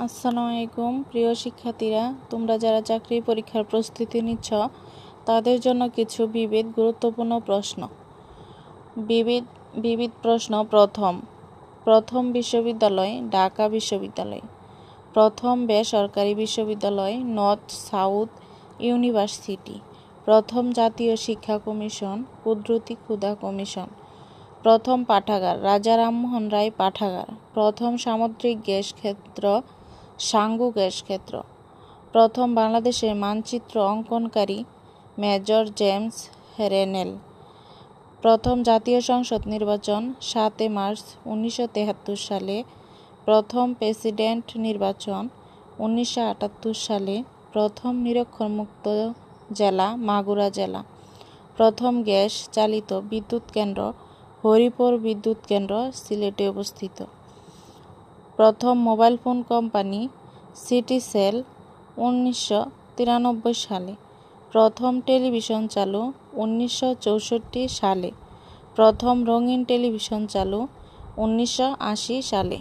আসসালামু আলাইকুম প্রিয় শিক্ষার্থীরা, তোমরা যারা চাকরি পরীক্ষার প্রস্তুতি নিচ্ছ তাদের জন্য কিছু গুরুত্বপূর্ণ প্রশ্ন। বিবিধ প্রশ্ন। প্রথম বিশ্ববিদ্যালয় ঢাকা বিশ্ববিদ্যালয়। প্রথম বেসরকারি বিশ্ববিদ্যালয় নর্থ সাউথ ইউনিভার্সিটি। প্রথম জাতীয় শিক্ষা কমিশন কুদরতি ক্ষুধা কমিশন। প্রথম পাঠাগার রাজা রামমোহন রায় পাঠাগার। প্রথম সামুদ্রিক গ্যাস ক্ষেত্র সাঙ্গু গ্যাস ক্ষেত্র। প্রথম বাংলাদেশের মানচিত্র অঙ্কনকারী মেজর জেমস রেনেল। প্রথম জাতীয় সংসদ নির্বাচন 7 মার্চ 1973 সালে। প্রথম প্রেসিডেন্ট নির্বাচন 1978 সালে। প্রথম নিরক্ষরমুক্ত জেলা মাগুরা জেলা। প্রথম গ্যাস চালিত বিদ্যুৎ কেন্দ্র হরিপুর বিদ্যুৎ কেন্দ্র সিলেটে অবস্থিত। প্রথম মোবাইল ফোন কোম্পানি সিটিসেল 1993 সালে। প্রথম টেলিভিশন চালু 1964 সালে। প্রথম রঙিন টেলিভিশন চালু 1980 সালে।